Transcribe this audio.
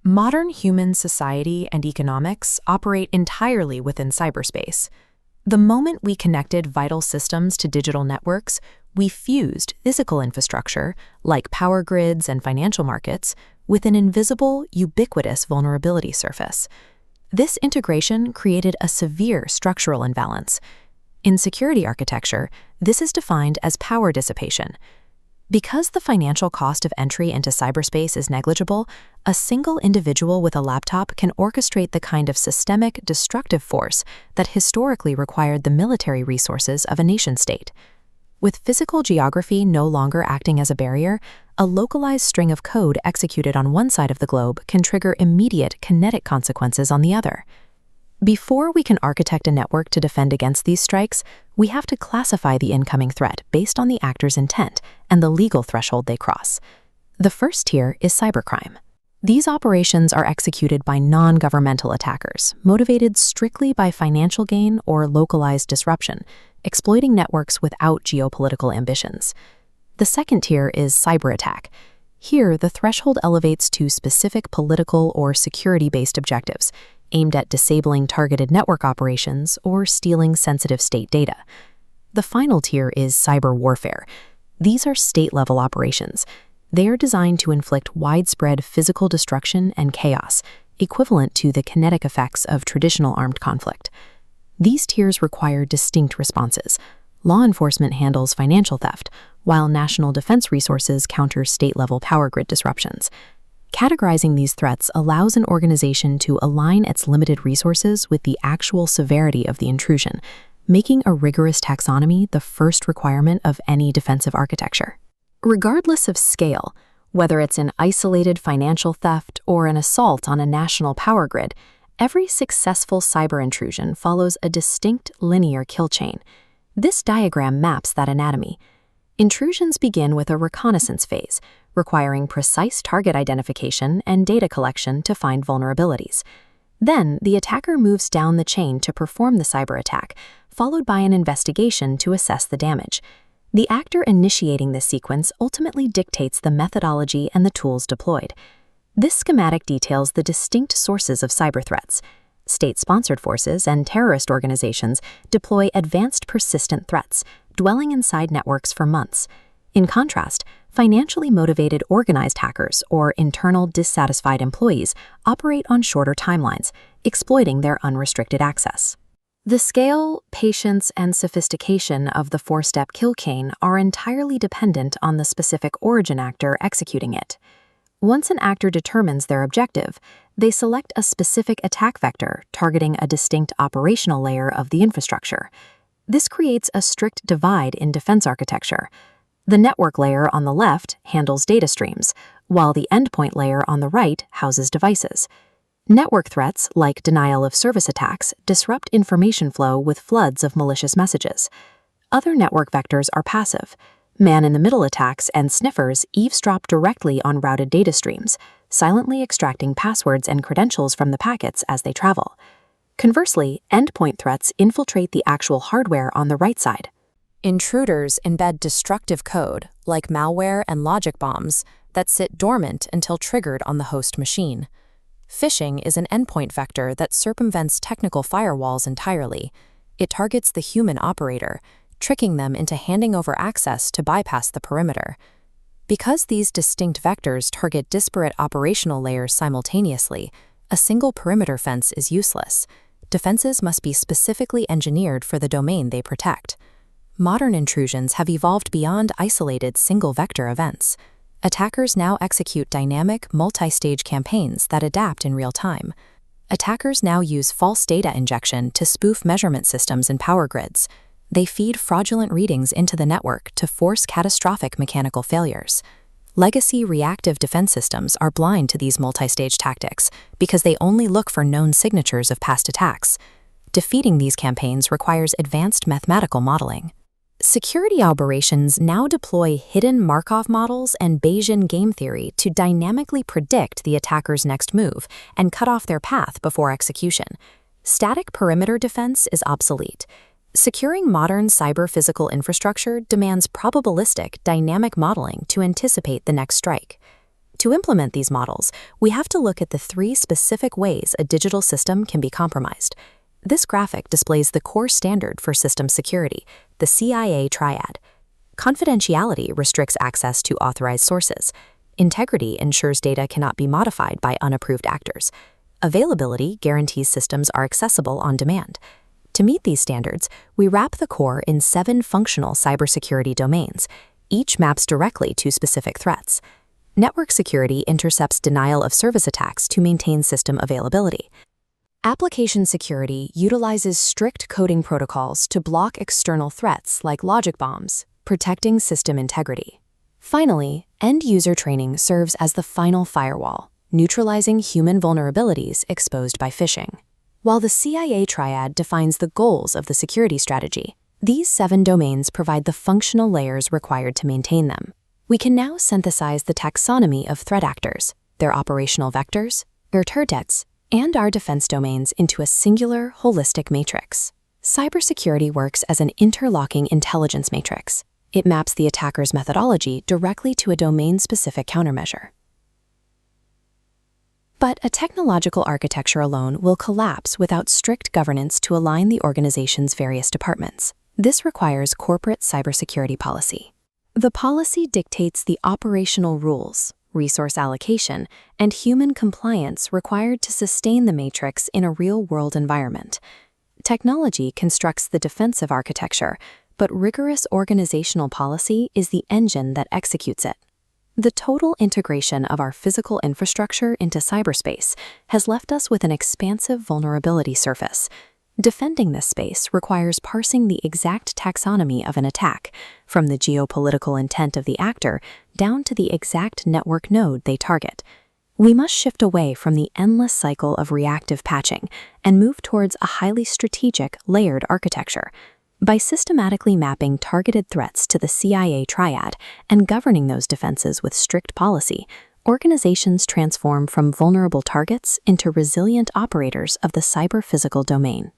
Modern human society and economics operate entirely within cyberspace. The moment we connected vital systems to digital networks, we fused physical infrastructure, like power grids and financial markets, with an invisible, ubiquitous vulnerability surface. This integration created a severe structural imbalance. In security architecture, this is defined as power dissipation. Because the financial cost of entry into cyberspace is negligible, a single individual with a laptop can orchestrate the kind of systemic, destructive force that historically required the military resources of a nation-state. With physical geography no longer acting as a barrier, a localized string of code executed on one side of the globe can trigger immediate kinetic consequences on the other. Before we can architect a network to defend against these strikes, we have to classify the incoming threat based on the actor's intent and the legal threshold they cross. The first tier is cybercrime. These operations are executed by non-governmental attackers, motivated strictly by financial gain or localized disruption, exploiting networks without geopolitical ambitions. The second tier is cyber attack. Here, the threshold elevates to specific political or security-based objectives, aimed at disabling targeted network operations or stealing sensitive state data. The final tier is cyber warfare. These are state-level operations. They are designed to inflict widespread physical destruction and chaos, equivalent to the kinetic effects of traditional armed conflict. These tiers require distinct responses. Law enforcement handles financial theft, while national defense resources counter state-level power grid disruptions. Categorizing these threats allows an organization to align its limited resources with the actual severity of the intrusion, making a rigorous taxonomy the first requirement of any defensive architecture. Regardless of scale, whether it's an isolated financial theft or an assault on a national power grid, every successful cyber intrusion follows a distinct linear kill chain. This diagram maps that anatomy. Intrusions begin with a reconnaissance phase, requiring precise target identification and data collection to find vulnerabilities. Then, the attacker moves down the chain to perform the cyber attack, followed by an investigation to assess the damage. The actor initiating this sequence ultimately dictates the methodology and the tools deployed. This schematic details the distinct sources of cyber threats. State-sponsored forces and terrorist organizations deploy advanced persistent threats, dwelling inside networks for months. In contrast, financially motivated organized hackers or internal dissatisfied employees operate on shorter timelines, exploiting their unrestricted access. The scale, patience, and sophistication of the four-step kill chain are entirely dependent on the specific origin actor executing it. Once an actor determines their objective, they select a specific attack vector targeting a distinct operational layer of the infrastructure. This creates a strict divide in defense architecture. The network layer on the left handles data streams, while the endpoint layer on the right houses devices. Network threats, like denial-of-service attacks, disrupt information flow with floods of malicious messages. Other network vectors are passive. Man-in-the-middle attacks and sniffers eavesdrop directly on routed data streams, silently extracting passwords and credentials from the packets as they travel. Conversely, endpoint threats infiltrate the actual hardware on the right side. Intruders embed destructive code, like malware and logic bombs, that sit dormant until triggered on the host machine. Phishing is an endpoint vector that circumvents technical firewalls entirely. It targets the human operator, tricking them into handing over access to bypass the perimeter. Because these distinct vectors target disparate operational layers simultaneously, a single perimeter fence is useless. Defenses must be specifically engineered for the domain they protect. Modern intrusions have evolved beyond isolated single-vector events. Attackers now execute dynamic, multi-stage campaigns that adapt in real time. Attackers now use false data injection to spoof measurement systems and power grids. They feed fraudulent readings into the network to force catastrophic mechanical failures. Legacy reactive defense systems are blind to these multi-stage tactics because they only look for known signatures of past attacks. Defeating these campaigns requires advanced mathematical modeling. Security operations now deploy hidden Markov models and Bayesian game theory to dynamically predict the attacker's next move and cut off their path before execution. Static perimeter defense is obsolete. Securing modern cyber-physical infrastructure demands probabilistic, dynamic modeling to anticipate the next strike. To implement these models, we have to look at the 3 specific ways a digital system can be compromised. This graphic displays the core standard for system security, the CIA triad. Confidentiality restricts access to authorized sources. Integrity ensures data cannot be modified by unapproved actors. Availability guarantees systems are accessible on demand. To meet these standards, we wrap the core in 7 functional cybersecurity domains. Each maps directly to specific threats. Network security intercepts denial of service attacks to maintain system availability. Application security utilizes strict coding protocols to block external threats like logic bombs, protecting system integrity. Finally, end-user training serves as the final firewall, neutralizing human vulnerabilities exposed by phishing. While the CIA triad defines the goals of the security strategy, these 7 domains provide the functional layers required to maintain them. We can now synthesize the taxonomy of threat actors, their operational vectors, their targets, and our defense domains into a singular, holistic matrix. Cybersecurity works as an interlocking intelligence matrix. It maps the attacker's methodology directly to a domain-specific countermeasure. But a technological architecture alone will collapse without strict governance to align the organization's various departments. This requires corporate cybersecurity policy. The policy dictates the operational rules, resource allocation, and human compliance required to sustain the matrix in a real-world environment. Technology constructs the defensive architecture, but rigorous organizational policy is the engine that executes it. The total integration of our physical infrastructure into cyberspace has left us with an expansive vulnerability surface. Defending this space requires parsing the exact taxonomy of an attack, from the geopolitical intent of the actor down to the exact network node they target. We must shift away from the endless cycle of reactive patching and move towards a highly strategic, layered architecture. By systematically mapping targeted threats to the CIA triad and governing those defenses with strict policy, organizations transform from vulnerable targets into resilient operators of the cyber-physical domain.